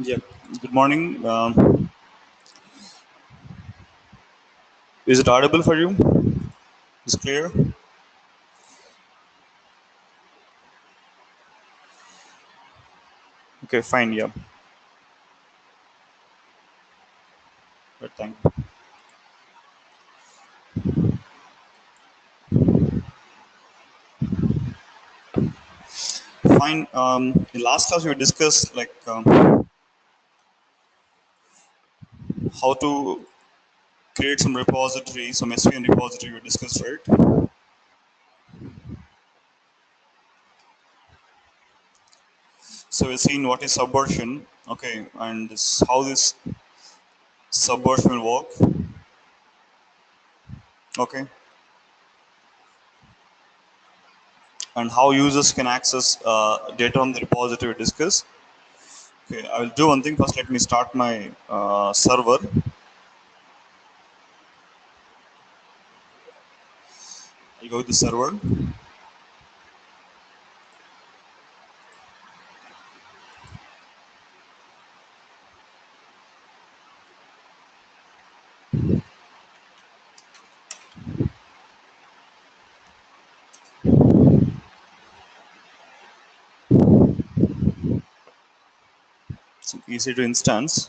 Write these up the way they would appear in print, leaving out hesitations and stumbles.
Yeah. Good morning. Is it audible for you? Is it clear? Okay, fine. Yeah. But thank you. Fine. In last class we discussed like how to create some repository, some Svn repository. We discussed, right? So we've seen what is subversion. Okay, and how this subversion will work. Okay, and how users can access data on the repository. We discuss. Okay, I will do one thing first. Let me start my server. I'll go to the server. It's easy to instance.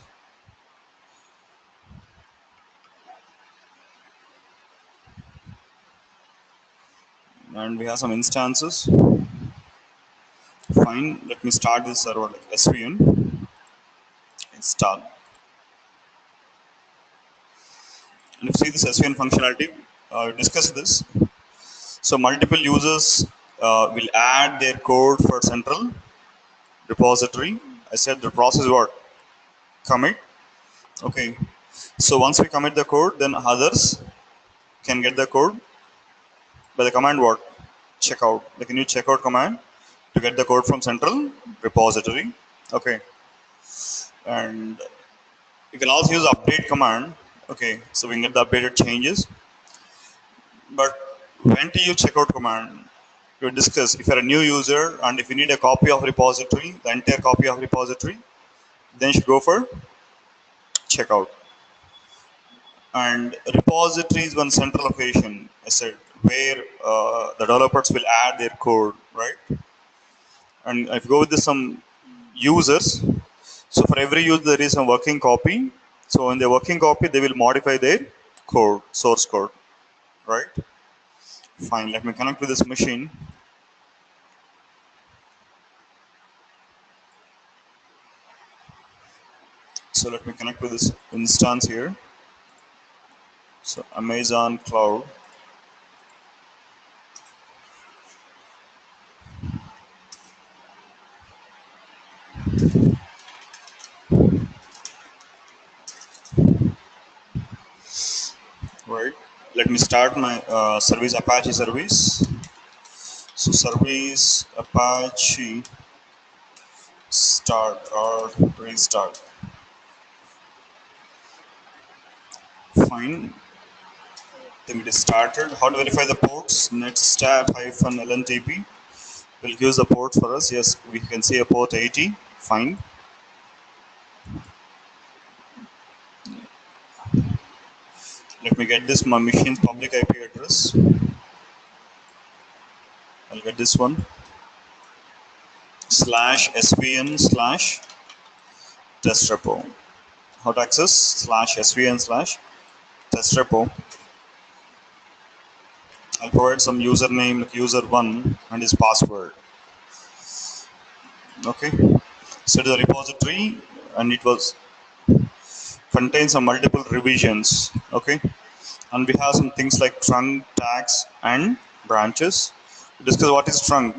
And we have some instances. Fine, let me start this server like Svn install. And if you see this Svn functionality, discuss this. So multiple users will add their code for central repository. I said the process what? Commit. Okay. So once we commit the code, then others can get the code by the command what? Checkout. Like a new checkout command to get the code from central repository. Okay. And you can also use update command. Okay, so we can get the updated changes. But when to use checkout command? We discuss if you're a new user and if you need a copy of repository, the entire copy of repository, then you should go for checkout. And repository is one central location, I said, where the developers will add their code, right? And if you go with some users, so for every user there is a working copy. So in the working copy, they will modify their code, source code, right? Fine, let me connect with this machine. So let me connect with this instance here. So Amazon Cloud. Right. Let me start my service Apache service. So service Apache start or restart. Fine. Then it is started. How to verify the ports? Netstat-LNTP will give the port for us. Yes, we can see a port 80. Fine. Let me get this my machine's public IP address. I'll get this one. /svn/test repo. How to access? /svn/test repo. I'll provide some username like user1 and his password. Okay. So the repository and it was contains some multiple revisions. Okay. And we have some things like trunk, tags, and branches. To discuss what is trunk.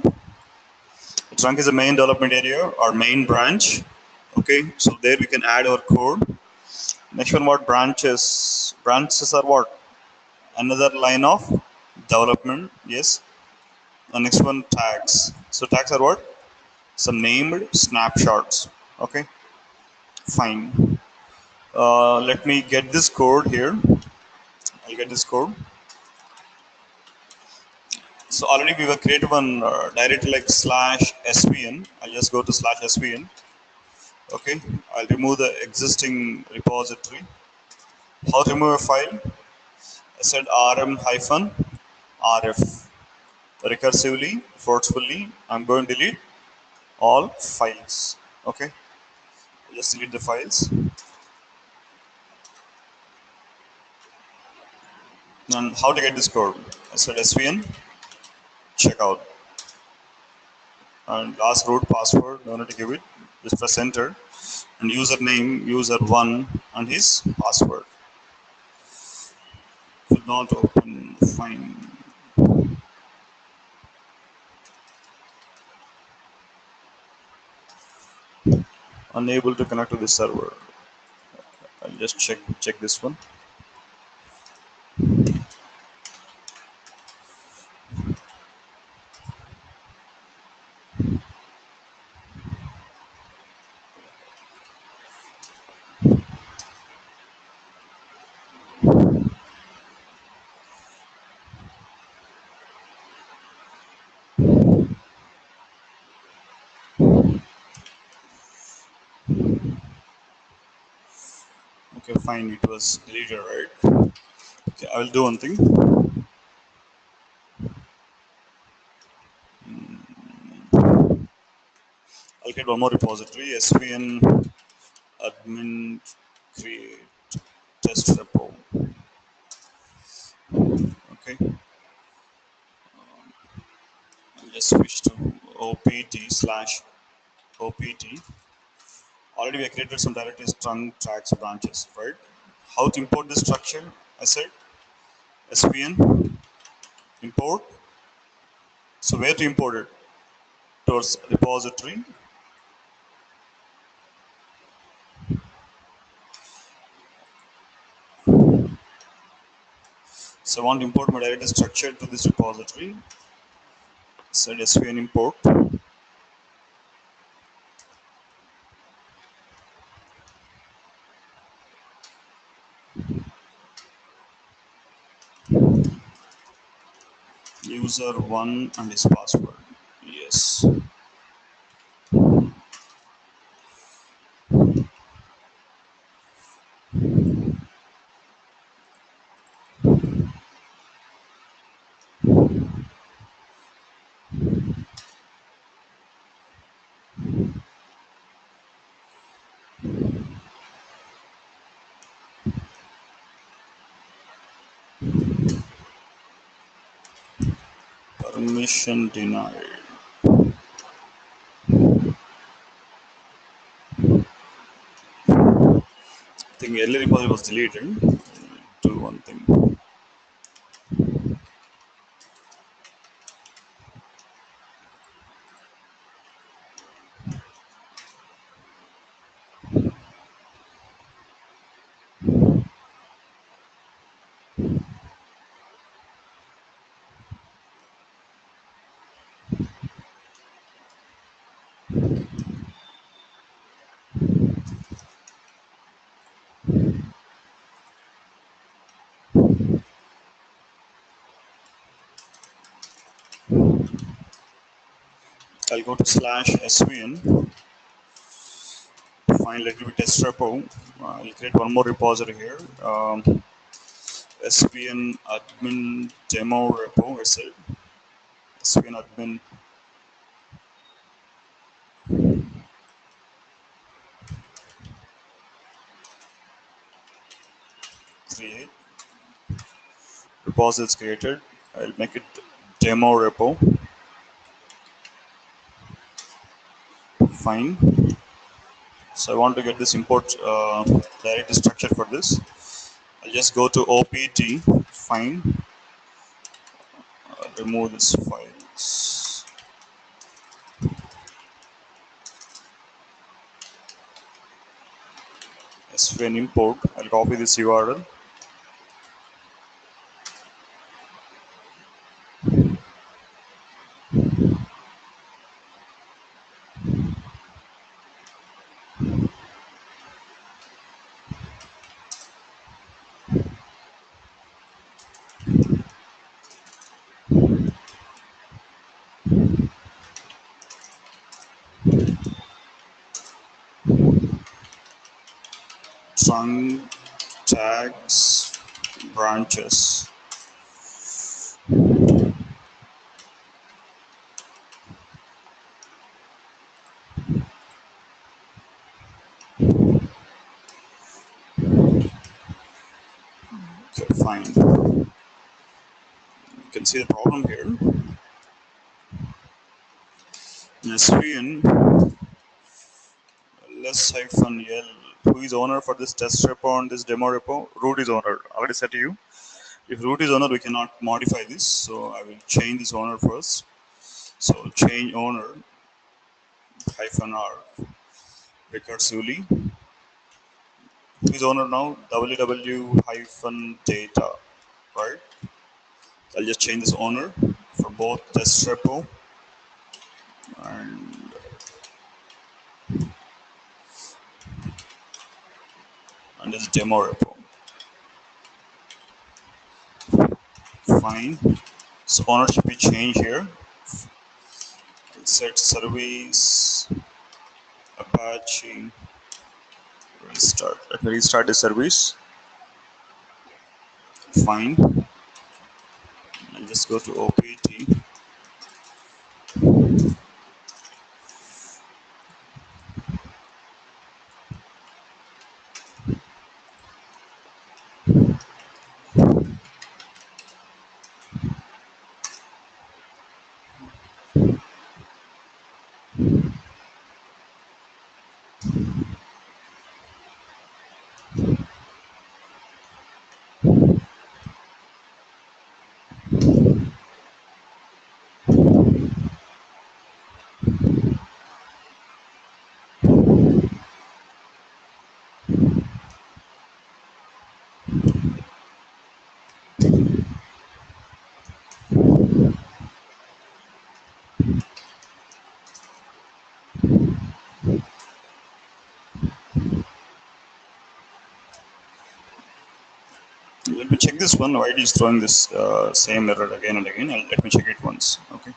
Trunk is the main development area or main branch. Okay, so there we can add our code. Next one, what branches? Branches are what? Another line of development. Yes. And next one, tags. So tags are what? Some named snapshots. Okay, fine. Let me get this code here. I'll get this code. So already we were created one directly like /svn. I'll just go to /svn. Okay, I'll remove the existing repository. How to remove a file? I said rm hyphen rf. Recursively, forcefully, I'm going to delete all files. Okay, just delete the files. And how to get this code? I said svn checkout. And last root password, no need to give it. Just press enter. And username, user1, and his password. Could not open, fine. Unable to connect to the server. I'll just check this one. Okay, fine. It was deleted, right? Okay, I will do one thing. I'll get one more repository. Svn admin create test repo. Okay, I'll just switch to opt/opt. Already we have created some directories, trunk, tracks, branches, right? How to import this structure? I said svn import. So where to import it? Towards repository. So I want to import my directory structure to this repository. Said svn import. User1 and his password. Yes. Permission denied. I think earlier repository was deleted. Do one thing. I'll go to /svn. Find let me test repo. I'll create one more repository here. Svn admin demo repo. I said Svn admin create repository is created. I'll make it demo repo. Fine. So I want to get this import directory structure for this. I'll just go to opt. Fine. Remove this files. Svn import. I'll copy this URL. trunk, tags, branches. Okay, fine. You can see the problem here. In Svn less-l, who is owner for this test repo and this demo repo? Root is owner. I already said to you. If root is owner, we cannot modify this. So I will change this owner first. So change owner -r recursively. Who is owner now? www-data, right? I'll just change this owner for both test repo and this demo repo. Fine. So ownership we change here. Set service Apache restart. Let me restart the service. Fine. I'll just go to OPT. Let me check this one. Why it is throwing this same error again and again? Let me check it once. Okay.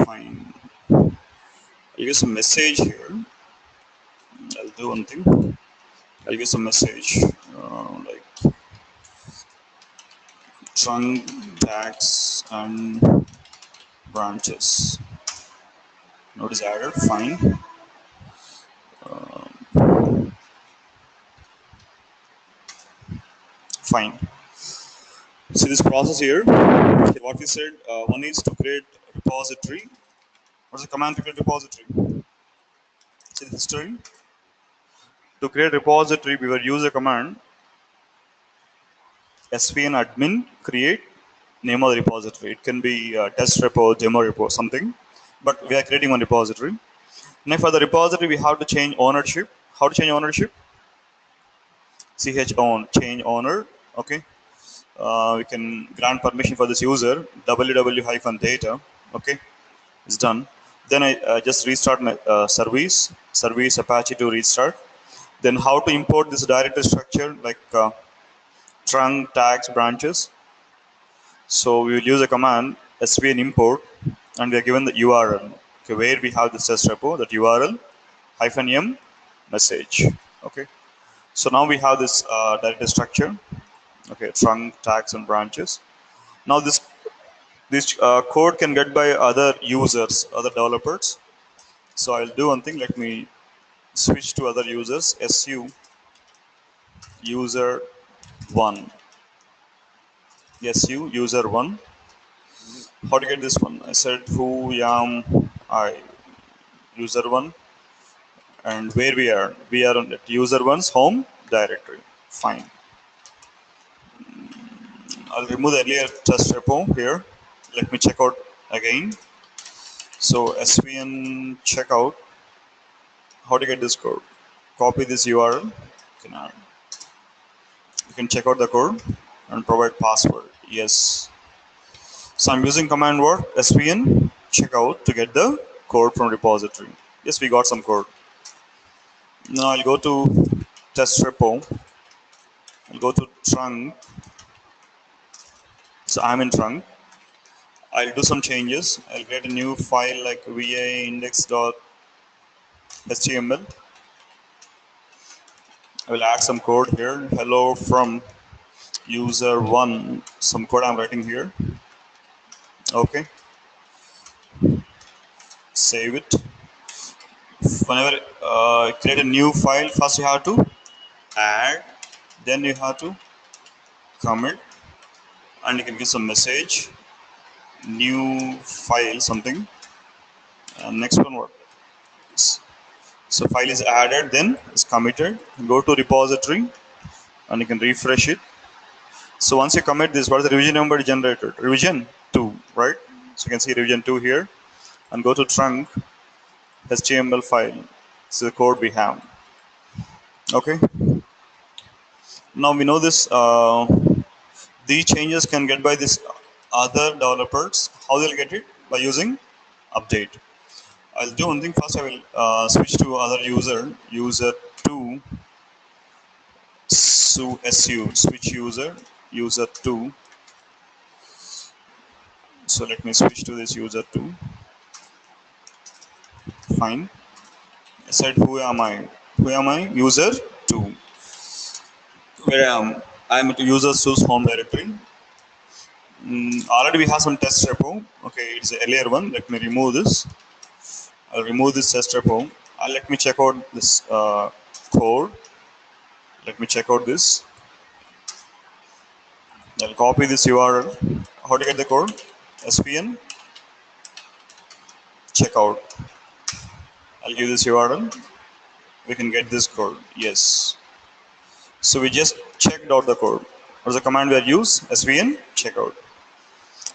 Fine. I'll use a message here. I'll do one thing. I'll use a message like trunk, tags, and branches. Node is added. Fine. Fine. See this process here. What we said, one is to create a repository. What's the command to create repository? See the history. To create repository, we will use a command svn admin create name of the repository. It can be test repo, demo repo, something. But we are creating one repository. Now for the repository, we have to change ownership. How to change ownership? Ch own, change owner. Okay. We can grant permission for this user www-data. Okay, it's done. Then I just restart my service Apache to restart. Then how to import this directory structure like trunk, tags, branches. So we will use a command svn import, and we are given the URL. Okay, where we have this test repo, that URL -m message. Okay, so now we have this directory structure. Okay, trunk, tags, and branches. Now this code can get by other users, other developers. So I'll do one thing. Let me switch to other users. su user 1. Su user 1. How to get this one? I said who am I user 1, and where we are. We are on that user 1's home directory. Fine. I'll remove the earlier test repo here. Let me check out again. So svn checkout. How to get this code? Copy this URL. You can check out the code and provide password. Yes. So I'm using command word svn checkout to get the code from repository. Yes, we got some code. Now I'll go to test repo. I'll go to trunk. So I'm in trunk. I'll do some changes. I'll create a new file like va index.html. I will add some code here. Hello from user one. Some code I'm writing here. Okay. Save it. Whenever create a new file, first you have to add, then you have to commit, and you can give some message, new file something, and next one what? So file is added, then it's committed. Go to repository, and you can refresh it. So once you commit this, what is the revision number generated? Revision 2, right? So you can see revision 2 here, and go to trunk HTML file. This is the code we have. Okay. Now we know this. These changes can get by this other developers. How they'll get it? By using update. I'll do one thing first. I will switch to other user 2 su switch user 2. So let me switch to this user 2. Fine. I said who am I? Who am I? User 2. Where I'm at user 2's home directory. Already we have some test repo. Okay, it's the earlier one. Let me remove this. I'll remove this test repo. Let me check out this code. Let me check out this. I'll copy this URL. How to get the code? SVN checkout. I'll give this URL. We can get this code. Yes. So we just checked out the code. What's the command we are use? SVN checkout.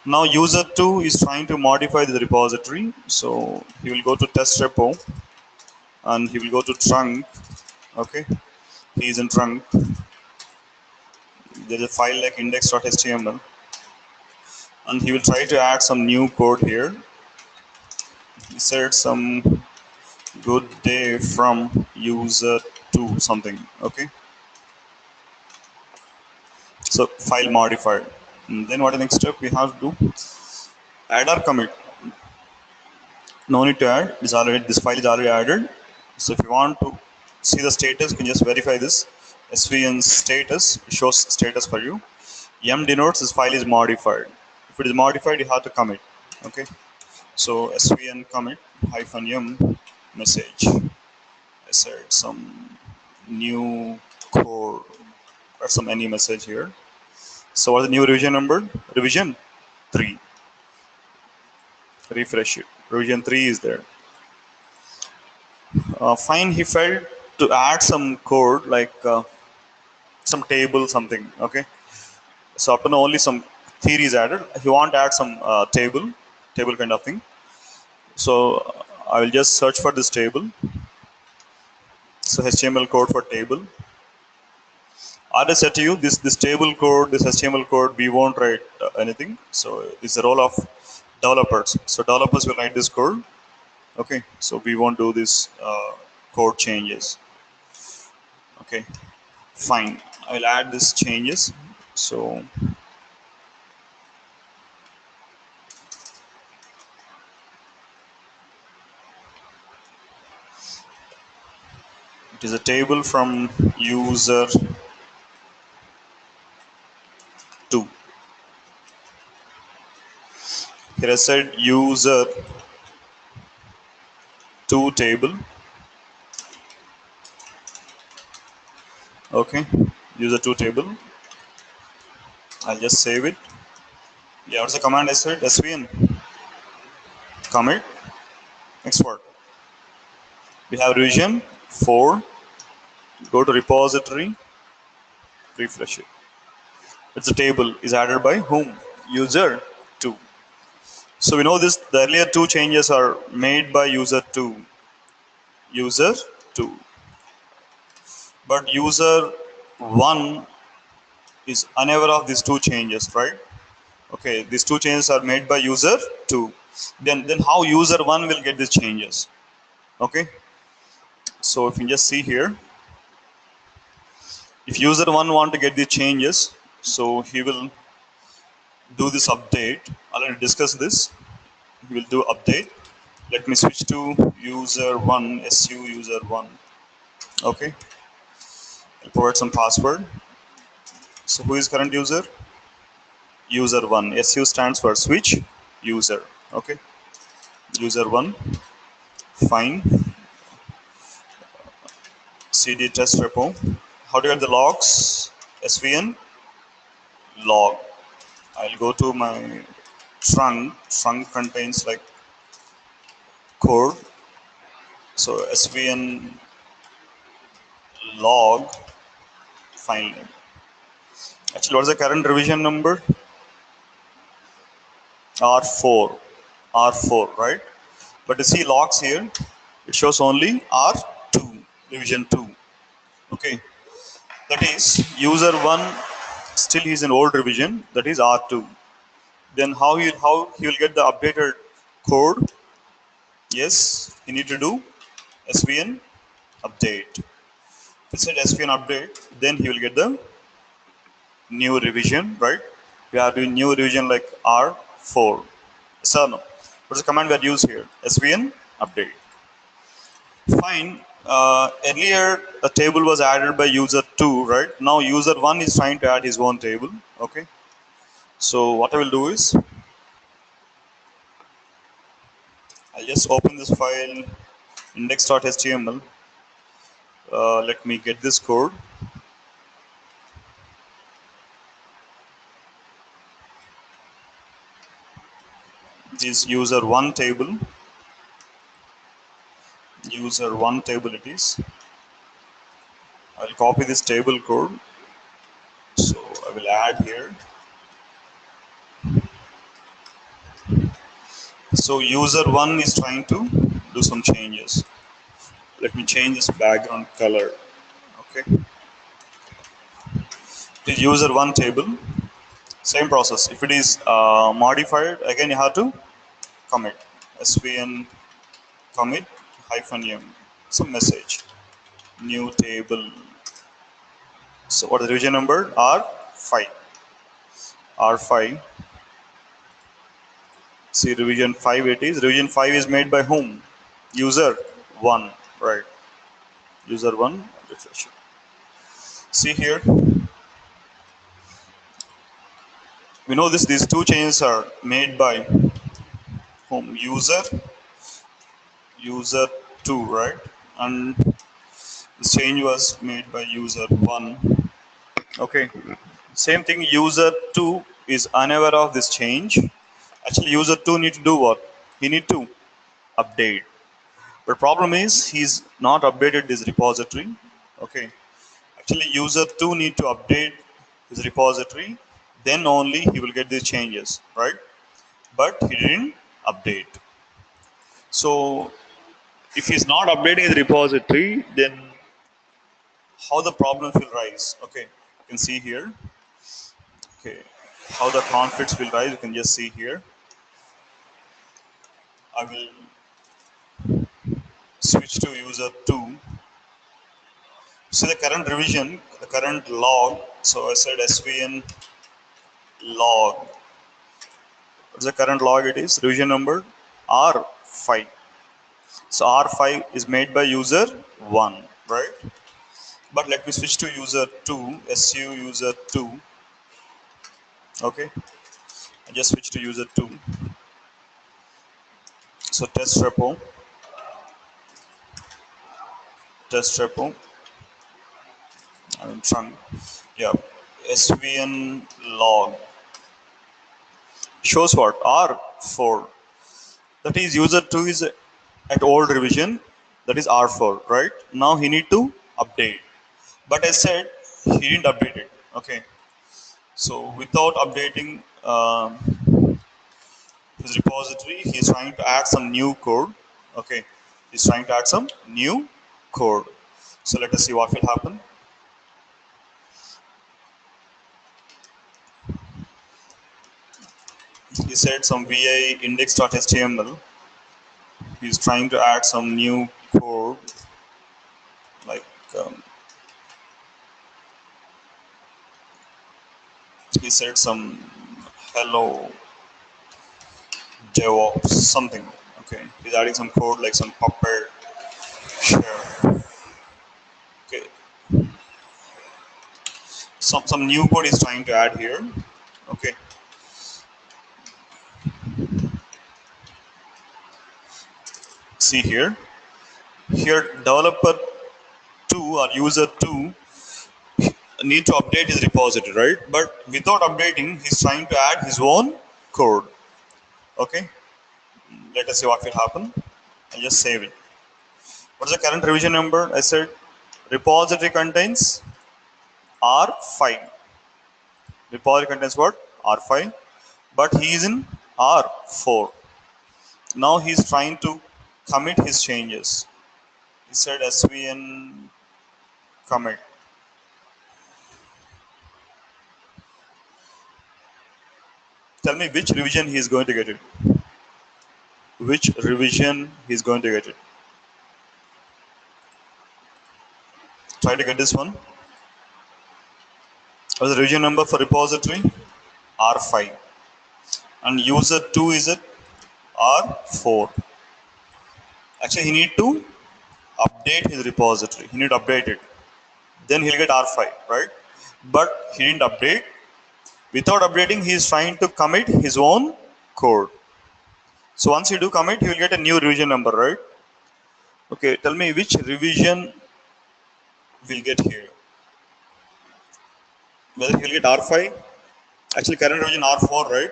Now user 2 is trying to modify the repository. So he will go to test repo and he will go to trunk. Okay. He is in trunk. There's a file like index.html. And he will try to add some new code here. He said some good day from user 2 something. Okay. So file modified. And then what the next step we have to do? Add or commit. No need to add. This file is already added. So if you want to see the status, you can just verify this. Svn status shows status for you. M denotes this file is modified. If it is modified, you have to commit. Okay. So svn commit -m message. I said some new code or some any message here. So what's the new revision number? Revision 3. Refresh it. Revision 3 is there. Fine. He felt to add some code like some table something. Okay. So up to now only some theory is added. He want to add some table kind of thing. So I will just search for this table. So HTML code for table. I said to you this table code, this HTML code, we won't write anything. So it's the role of developers. So developers will write this code. Okay. So we won't do this code changes. Okay. Fine. I will add this changes. So it is a table from user 2. Here I said user 2 table. Okay, user 2 table. I'll just save it. Yeah, what's the command I said? SVN commit export. We have revision 4. Go to repository, refresh it. It's a table is added by whom? User 2. So we know this, the earlier two changes are made by user 2. User 2. But user 1 is unaware of these two changes, right? Okay, these two changes are made by user 2. Then how user 1 will get these changes? Okay, so if you just see here, if user 1 want to get these changes, so he will do this update. I'll already discuss this. He will do update. Let me switch to user 1, su user 1. Okay, I'll provide some password. So who is current user? User 1. Su stands for switch user. Okay, user 1. Fine. cd test repo. How do you get the logs? Svn log. I'll go to my trunk. Trunk contains like code. So svn log file name. Actually, what's the current revision number? R4. R4, right? But you see logs here, it shows only R2, revision 2. Okay. That is user 1 still is an old revision, that is R2. Then how he will get the updated code? Yes, he need to do svn update. If he said svn update, then he will get the new revision, right? We are doing new revision like R4. So no. What's the command we are used here? Svn update. Fine. Earlier a table was added by user 2, right? Now user 1 is trying to add his own table. Okay. So what I will do is I'll just open this file index.html. Let me get this code. This user 1 table. User 1 table it is. I'll copy this table code. So I will add here. So user 1 is trying to do some changes. Let me change this background color. Okay. It is user 1 table. Same process. If it is modified, again you have to commit. Svn commit -m. Some message. New table. So what is the revision number? R5. R5. See revision 5 it is. Revision 5 is made by whom? User 1. Right. User 1. Refresh. See here. We know this. These two changes are made by whom? User 2, right? And this change was made by user 1. Okay. Same thing, user 2 is unaware of this change. Actually, user 2 need to do what? He need to update. But problem is he's not updated this repository. Okay. Actually, user 2 need to update his repository. Then only he will get these changes, right? But he didn't update. So if he's not updating his repository, then how the problems will rise? Okay, you can see here. Okay, how the conflicts will rise, you can just see here. I will switch to user 2. See the current revision, the current log. So I said svn log. What's the current log? It is revision number R5. So R5 is made by user 1, right? But let me switch to user 2, su user 2. Okay, I just switch to user 2. So test repo. I'm trying. Yeah, svn log shows what? R4. That is user 2 is at old revision. That is R4, right? Now he need to update. But I said he didn't update it. Okay. So without updating his repository, he's trying to add some new code. Okay, he's trying to add some new code. So let us see what will happen. He said some vi index.html. He's trying to add some new code, like he said some hello Devops something. Okay, he's adding some code like some puppet share. Okay, some new code he's trying to add here. Okay, see here. Here developer 2 or user 2 need to update his repository, right? But without updating, he's trying to add his own code. Okay, let us see what will happen. I just save it. What's the current revision number? I said repository contains R5. Repository contains what? R5. But he is in R4. Now he is trying to commit his changes. He said Svn commit. Tell me which revision he is going to get it. Which revision he is going to get it. Try to get this one. What's the revision number for repository? R5. And user 2 is it? R4. Actually, he need to update his repository. He need to update it. Then he'll get R5, right? But he didn't update. Without updating, he is trying to commit his own code. So once you do commit, he will get a new revision number, right? Okay, tell me which revision will get here. Whether he'll get R5, actually current revision R4, right?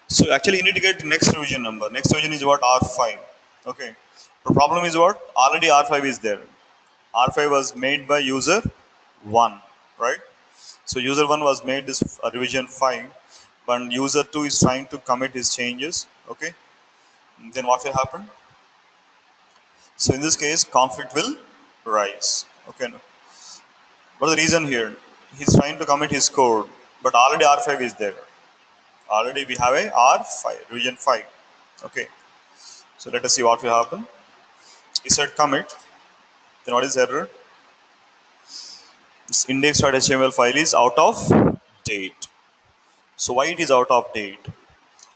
So actually you need to get next revision number. Next revision is what? R5. Okay. The problem is what? Already R5 is there. R5 was made by user 1, right? So user 1 was made this revision 5, but user 2 is trying to commit his changes. Okay. Then what will happen? So in this case, conflict will rise. Okay. What is the reason here? He's trying to commit his code, but already R5 is there. Already we have a R5, revision 5. Okay. So let us see what will happen. He said commit. Then what is error? This index.html file is out of date. So why it is out of date?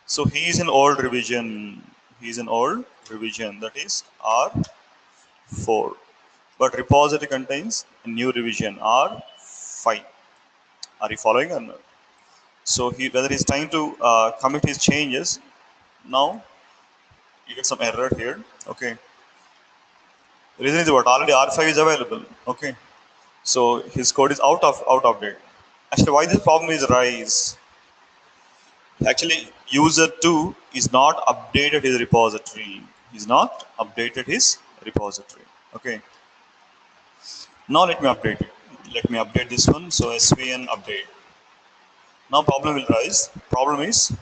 So he is in old revision. He is in old revision, that is R4. But repository contains a new revision R5. Are you following or not? So whether he's trying to commit his changes, now you get some error here. Okay. The reason is what? Already R5 is available. Okay. So his code is out of date. Actually, why this problem is rise? Actually, user 2 is not updated his repository. He's not updated his repository. Okay. Now let me update it. Let me update this one. So Svn update. Now problem will rise. Problem is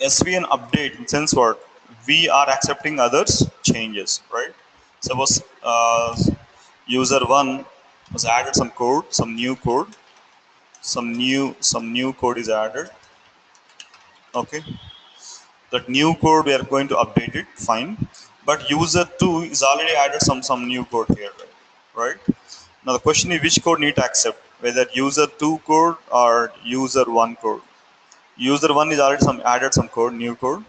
Svn update in sense what? We are accepting others' changes, right? Suppose user 1 has added some code, some new code, some new code is added. Okay, that new code we are going to update it, fine. But user 2 is already added some new code here, right? Now the question is which code need to accept, whether user 2 code or user 1 code. User 1 is already added some code, new code,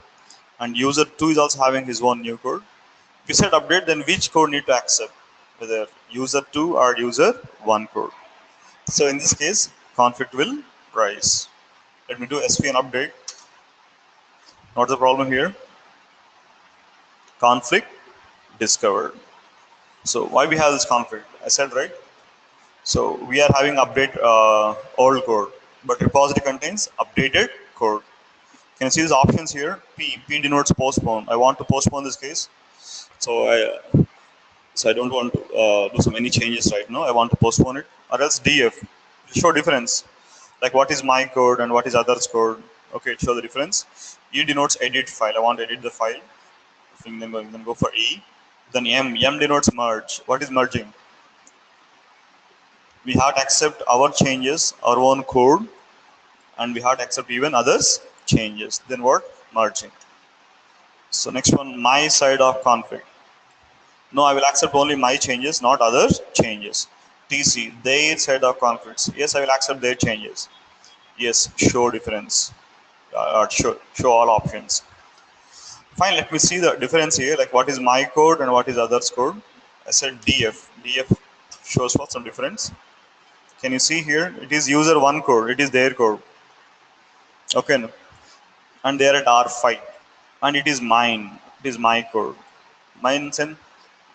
and user 2 is also having his own new code. If you said update, then which code need to accept, whether user 2 or user 1 code. So in this case, conflict will rise. Let me do Svn update. What's the problem here? Conflict discovered. So why we have this conflict? I said right. So we are having update old code, but repository contains updated code. Can you see these options here? P denotes postpone. I want to postpone this case. So I don't want to do some any changes right now. I want to postpone it. Or else DF. Show difference. Like what is my code and what is others code. Okay, show the difference. E denotes edit file. I want to edit the file. Then go for E. Then M denotes merge. What is merging? We have to accept our changes, our own code, and we have to accept even others' changes. Then what? Merging. So next one, my side of config. No, I will accept only my changes, not other changes. TC, their side of conflicts. Yes, I will accept their changes. Yes, show difference. Show all options. Fine, let me see the difference here, like what is my code and what is others code. I said DF. DF shows what some difference. Can you see here? It is user one code. It is their code. Okay, no. And they are at R5. And it is mine. It is my code. Mine and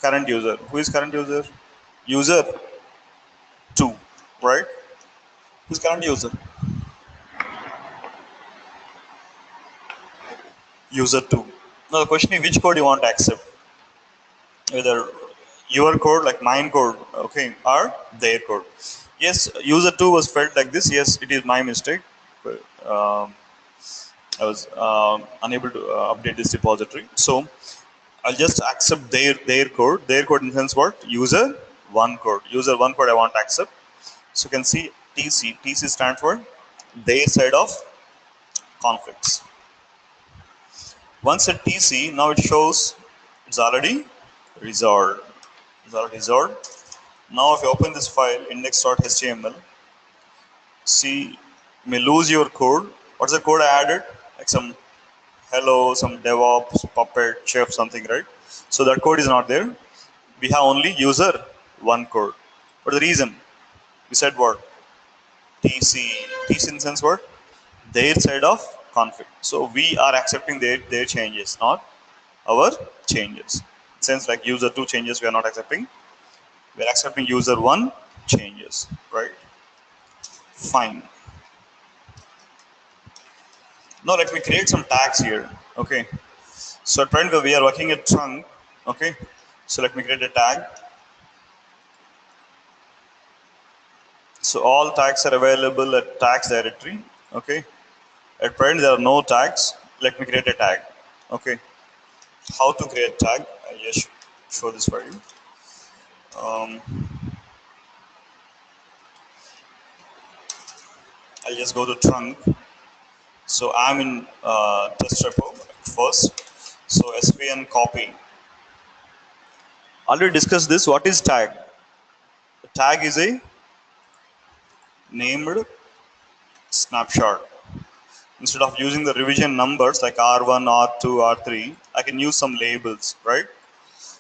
current user. Who is current user? User 2, right? Who's current user? User 2. Now the question is which code you want to accept? Whether your code, like mine code, okay, or their code. Yes, user 2 was felt like this. Yes, it is my mistake. Um, I was unable to update this repository. So I'll just accept their code. Their code in the sense what? User one code. User one code I want to accept. So you can see TC. TC stands for their side of conflicts. Once at TC, now it shows it's already resolved. It's already resolved. Now if you open this file, index.html, see, you may lose your code. What's the code I added? Like some hello, some Devops, Puppet, Chef, something, right? So that code is not there. We have only user one code. But the reason? We said what? TC. TC in the sense what? Their side of config. So we are accepting their changes, not our changes. Since like user 2 changes we are not accepting, we are accepting user 1 changes, right? Fine. Now let me create some tags here. Okay. So at present we are working at trunk. Okay. So let me create a tag. So all tags are available at tags directory. Okay. At present there are no tags. Let me create a tag. Okay. How to create tag? I'll just show this for you. I'll just go to trunk. So I'm in test repo first. So Svn copy. Already discussed this. What is tag? A tag is a named snapshot. Instead of using the revision numbers like R1, R2, R3, I can use some labels, right?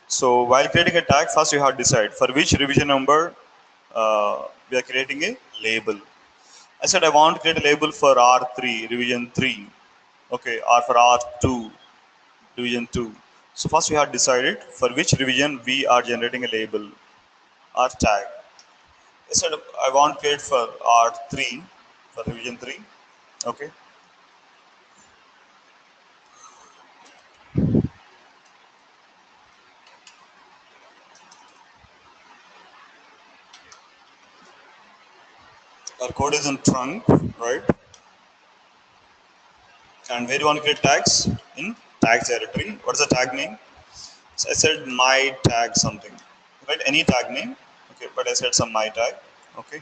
So while creating a tag, first you have to decide for which revision number we are creating a label. I said I want to create a label for R3, revision 3, okay, or for R2, revision 2. So first we have decided for which revision we are generating a label or tag. I said I want to create for R3, for revision 3, okay. Our code is in trunk, right? And where do you want to create tags? In tags directory. What is the tag name? So I said my tag something, right? Any tag name, okay. But I said some my tag, okay.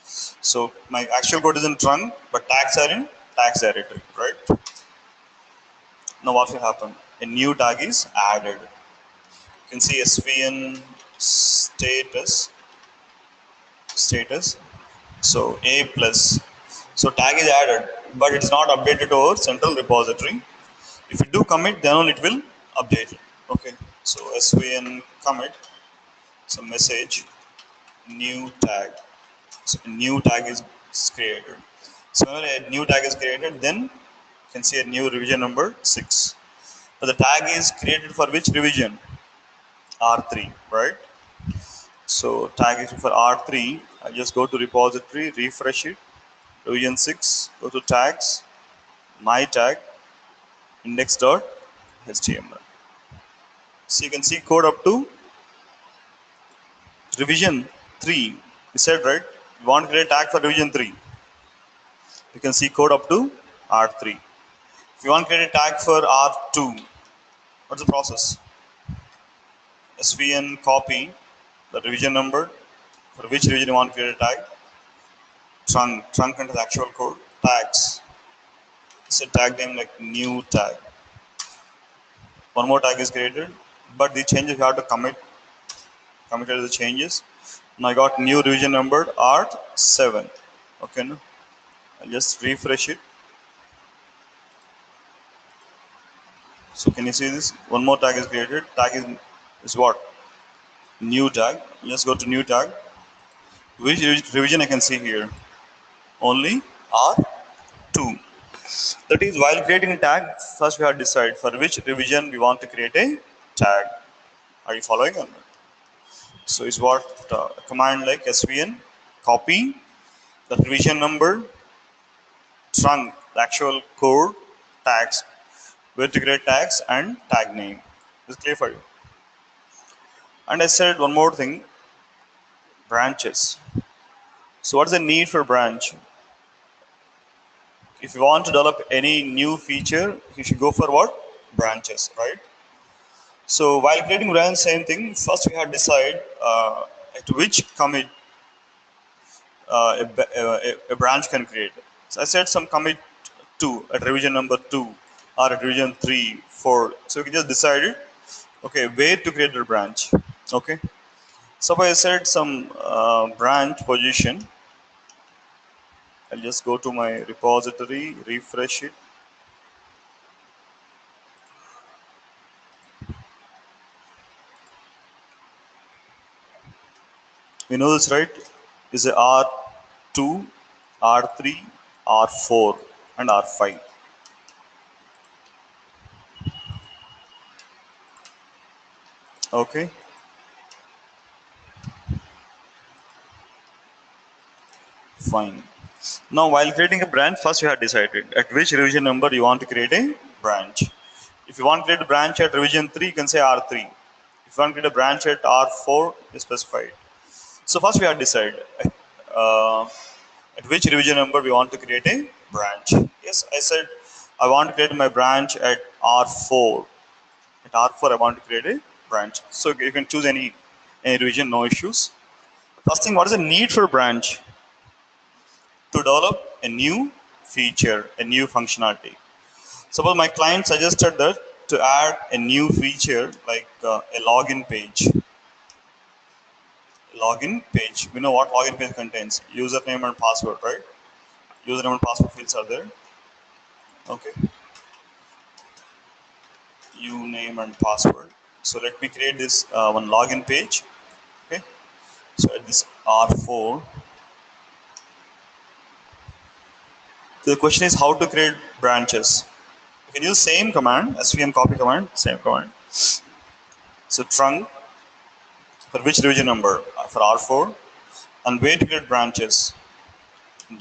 So my actual code is in trunk, but tags are in tags directory, right? Now what will happen? A new tag is added. You can see Svn status. So a plus. So tag is added, but it's not updated to our central repository. If you do commit, then only it will update it. Okay. So Svn commit, some message, new tag. So a new tag is created. So when a new tag is created, then you can see a new revision number 6. But the tag is created for which revision? R3, right? So tag is for R3. I just go to repository, refresh it, revision 6, go to tags, my tag, index.html. So you can see code up to revision 3. We said, right? We want to create a tag for revision 3. You can see code up to R3. If you want to create a tag for R2, what's the process? Svn copy the revision number. For which revision you want to create a tag? Trunk into the actual code. Tags. Set tag name like new tag. One more tag is created, but the changes you have to committed the changes. Now I got new revision number R7. Okay, no? I'll just refresh it. So can you see this? One more tag is created. Tag is what? New tag. Let's go to new tag. Which revision I can see here? Only R2. That is, while creating a tag, first we have to decide for which revision we want to create a tag. Are you following on that? So it's what a command like svn copy the revision number, trunk, the actual code, tags, where to create tags and tag name. Is clear for you? And I said one more thing, branches. So what's the need for branch? If you want to develop any new feature, you should go for what? Branches, right? So while creating branch, same thing. First we have to decide at which commit a branch can create. So I said some commit 2 at revision number 2 or at revision 3, 4. So we can just decide it. Okay, where to create the branch. Okay. Suppose I said some branch position. I'll just go to my repository, refresh it. You know this, right? Is a R2, R3, R4, and R5. Okay. Fine. Now, while creating a branch, first you have decided at which revision number you want to create a branch. If you want to create a branch at revision 3, you can say R3. If you want to create a branch at R4, you specify it. So first we have decided uh, at which revision number we want to create a branch. Yes, I said I want to create my branch at R4. At R4, I want to create a branch. So you can choose any revision, no issues. First thing, what is the need for branch? To develop a new feature, a new functionality. Suppose my client suggested that to add a new feature like a login page. Login page. We know what login page contains. Username and password, right? Username and password fields are there. Okay. Name and password. So let me create this one login page. Okay. So at this R4. So the question is how to create branches. You can use same command, svn copy command, same command. So trunk for which revision number? For R4. And where to create branches?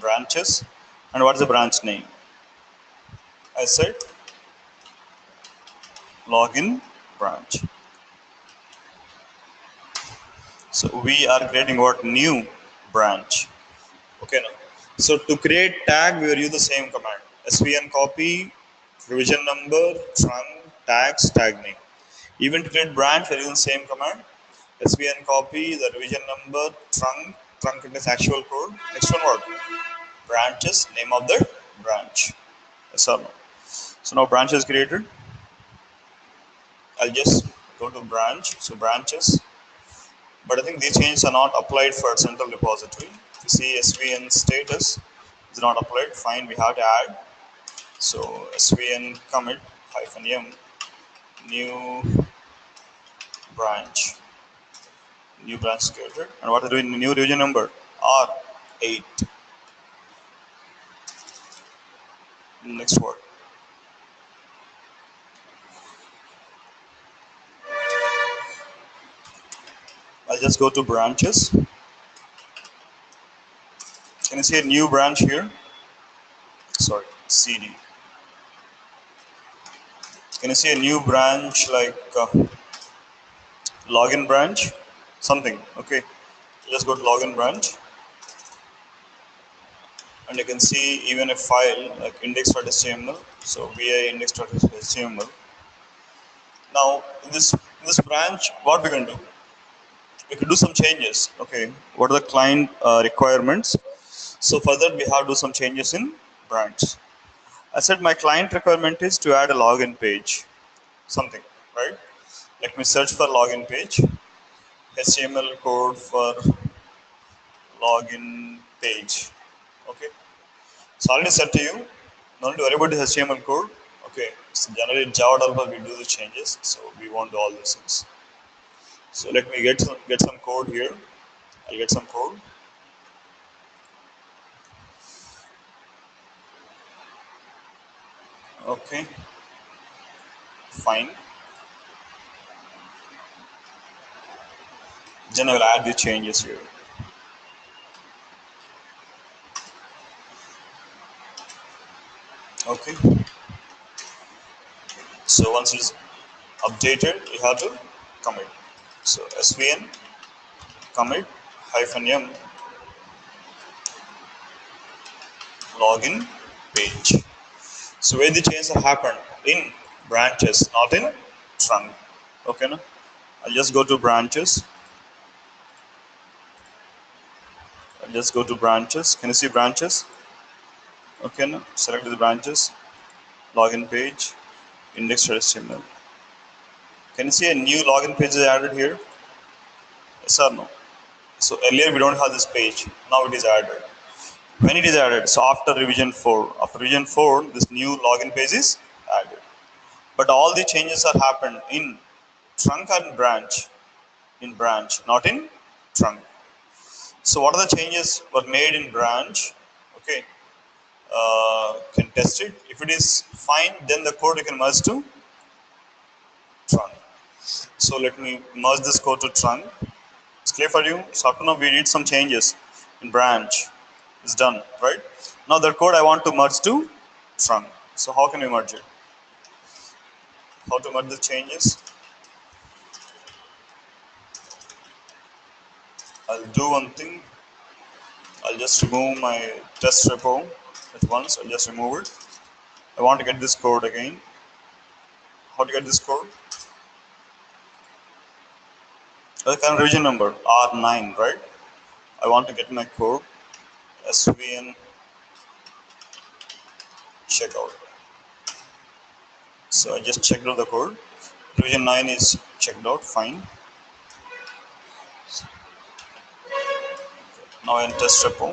Branches. And what's the branch name? I said login branch. So we are creating what? New branch. Okay now. So to create tag, we will use the same command. svn copy, revision number, trunk, tags, tag name. Even to create branch, we are using the same command. svn copy, the revision number, trunk in this actual code. Next one what? Branches, name of the branch. Yes or no? So now branch is created. I'll just go to branch. So branches. But I think these changes are not applied for central repository. If you see Svn status is not applied, fine, we have to add. So Svn commit -m new branch. New branch created. And what are doing? New revision number R8. Next word. I'll just go to branches. Can you see a new branch here? Sorry, CD. Can you see a new branch like login branch? Something. Okay. Let's go to login branch. and you can see even a file like index.html. So vi index.html. Now in this branch, what we can do? We can do some changes. Okay, what are the client requirements? So for that we have to do some changes in branch. I said my client requirement is to add a login page, something, right? Let me search for login page, HTML code for login page. Okay, it's already set to you. No need to worry about the HTML code. Okay, so generally in Java developer we do the changes, so we won't do all these things. So let me get some code here. I'll get some code. Okay, fine. Then I will add the changes here. Okay, so once it is updated, you have to commit. So svn commit -m login page. So where the changes have happened in branches, not in trunk. Okay, no? I'll just go to branches. I'll just go to branches. Can you see branches? Okay, no? Select the branches, login page, index.html. Can you see a new login page is added here? Yes or no? So earlier we don't have this page. Now it is added. When it is added, so after revision 4, this new login page is added. But all the changes are happened in trunk and branch, not in trunk. So what are the changes were made in branch? Okay, can test it. If it is fine, then the code you can merge to trunk. So let me merge this code to trunk. It's clear for you. So after now we did some changes in branch. It's done, right? Now the code I want to merge to trunk. So how can we merge it? How to merge the changes? I'll do one thing. I'll just remove my test repo at once. I'll just remove it. I want to get this code again. How to get this code? The current revision number R9, right? I want to get my code svn checkout. So I just checked out the code. Revision 9 is checked out, fine. Now in test repo.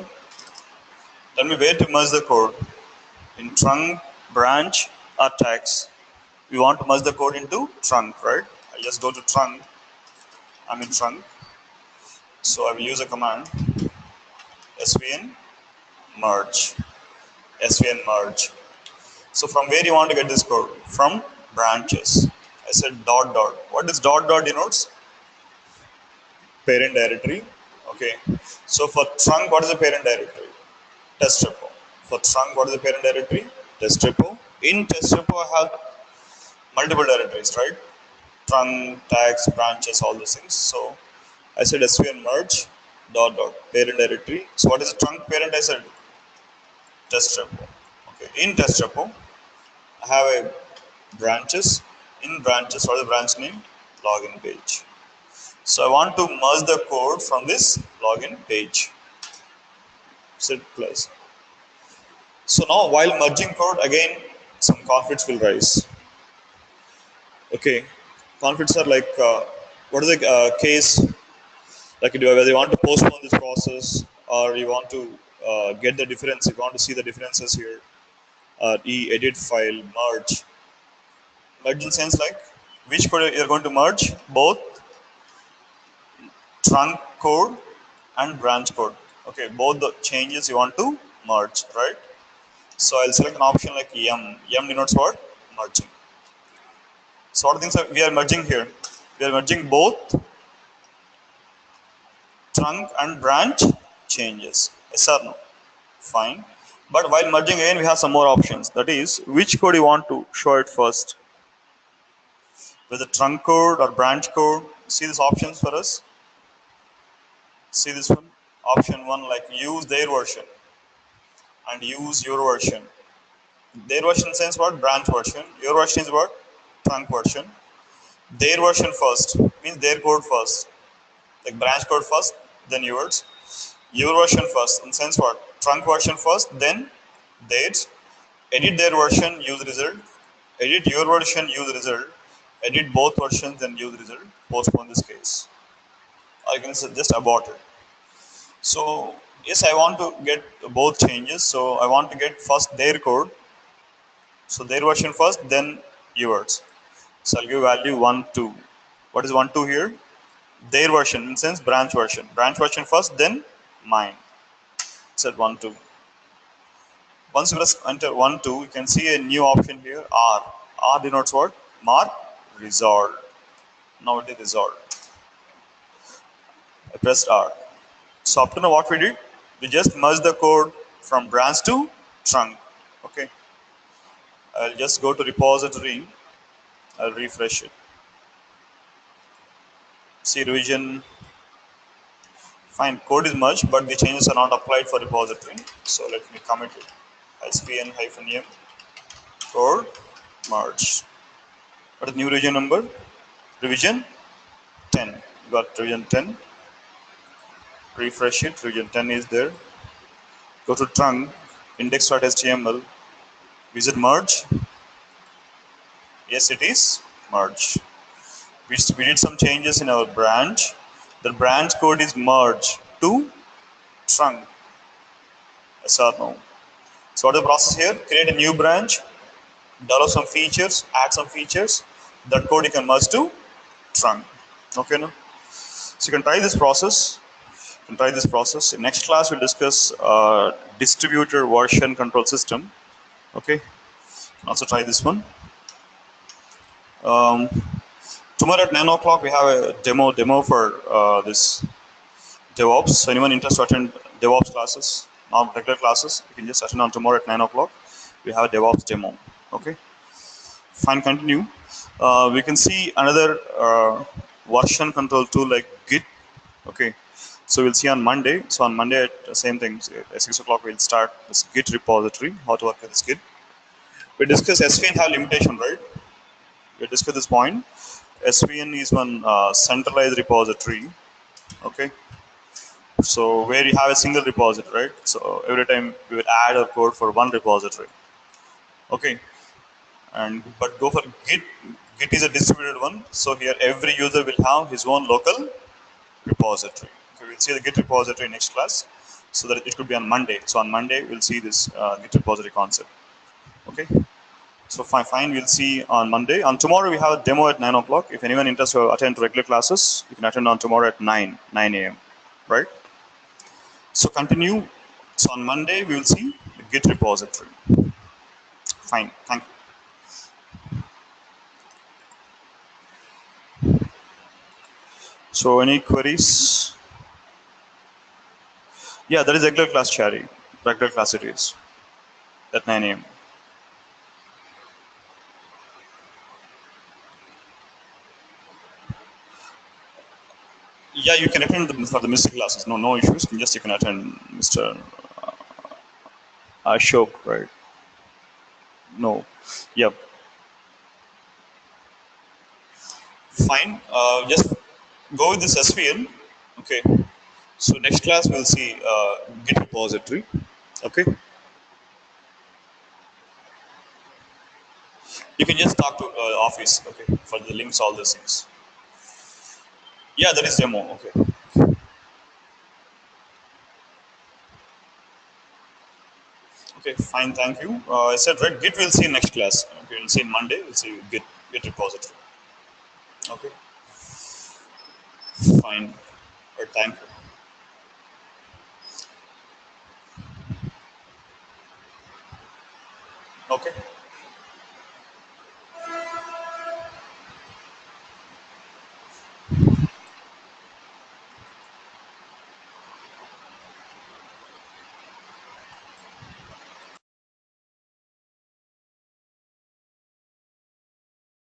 Tell me where to merge the code. In trunk, branch, or tags. We want to merge the code into trunk, right? I just go to trunk. I'm in trunk. So I will use a command svn merge. svn merge. So from where you want to get this code? From branches. I said dot dot. What does dot dot denotes? Parent directory. Okay. So for trunk, what is the parent directory? Test repo. For trunk, what is the parent directory? Test repo. In test repo, I have multiple directories, right? Trunk, tags, branches, all those things. So I said svn merge dot dot parent directory. So what is the trunk parent? I said test repo. Okay. In test repo, I have a branches. In branches, what is the branch name? Login page. So I want to merge the code from this login page. Set plus. So now while merging code, again some conflicts will rise. Okay, conflicts are like what is the case? Like whether you want to postpone this process or you want to get the difference. You want to see the differences here. Edit file merge. Merge in sense like which code you're going to merge? Both trunk code and branch code. Okay, both the changes you want to merge, right? So I'll select an option like yum. Yum denotes what? Merging. So what things we are merging here? We are merging both trunk and branch changes. Yes or no? Fine. But while merging again, we have some more options. That is, which code you want to show it first? Whether trunk code or branch code. See these options for us. See this one. Option 1, like use their version. and use your version. Their version sense what? Branch version. Your version is what? Trunk version. Their version first means their code first. Like branch code first, then yours. Your version first in sense what? Trunk version first, then theirs. Edit their version, use result. Edit your version, use result. Edit both versions, then use result. Postpone this case. I can just abort it. So yes, I want to get both changes. So I want to get first their code. So their version first, then yours. So I'll give value 1, 2. What is 1, 2 here? Their version, in sense branch version. Branch version first, then mine. Set 1, 2. Once you press enter 1, 2, you can see a new option here, R. R denotes what? Mark resolved. Now it is resolved. I pressed R. So up to now what we did, we just merged the code from branch to trunk. Okay. I'll just go to repository. I'll refresh it. See revision. Fine, code is merged, but the changes are not applied for repository. So let me commit it. Svn-m code merge. What is new revision number? Revision 10. You got revision 10. Refresh it. Revision 10 is there. Go to trunk, index.html. Visit merge. Yes, it is merge. We did some changes in our branch. The branch code is merged to trunk. Yes or no? So what is the process here? Create a new branch, develop some features, add some features. That code you can merge to trunk. Okay, no? So you can try this process. In next class, we'll discuss distributor version control system. Okay. Also try this one. Tomorrow at 9 o'clock, we have a demo for this Devops. So anyone interested to attend Devops classes, not regular classes, you can just attend on tomorrow at 9 o'clock. We have a Devops demo. Okay. Fine, continue. We can see another version control tool like Git. Okay. So we'll see on Monday. So on Monday at the same thing, at 6 o'clock, we'll start this Git repository, how to work with this Git. We discussed SVN have limitation, right? We discussed this point. SVN is one centralized repository. Okay. So where you have a single repository, right? So every time we will add a code for one repository. Okay. But go for Git. Git is a distributed one. So here every user will have his own local repository. Okay, we'll see the Git repository next class. So that it could be on Monday. So on Monday we'll see this Git repository concept. Okay. So fine. We'll see on Monday. On tomorrow we have a demo at 9 o'clock. If anyone interested to attend regular classes, you can attend on tomorrow at 9 a.m. Right? So continue. So on Monday we will see the Git repository. Fine. Thank you. So any queries? Yeah, that is regular class, Chari. Regular class it is at 9 a.m. Yeah, you can attend for the Mystic classes. No issues. You can attend Mr. Ashok, right? No. Yep. Fine. Just go with this SVN. Okay. So next class we'll see Git repository. Okay. You can just talk to office. Okay. For the links, all those things. Yeah, that is demo. Okay. Okay, fine, thank you. I said, right, Git we'll see next class. Okay, we'll see Monday, we'll see Git repository. Okay, fine. Right, thank you. Okay.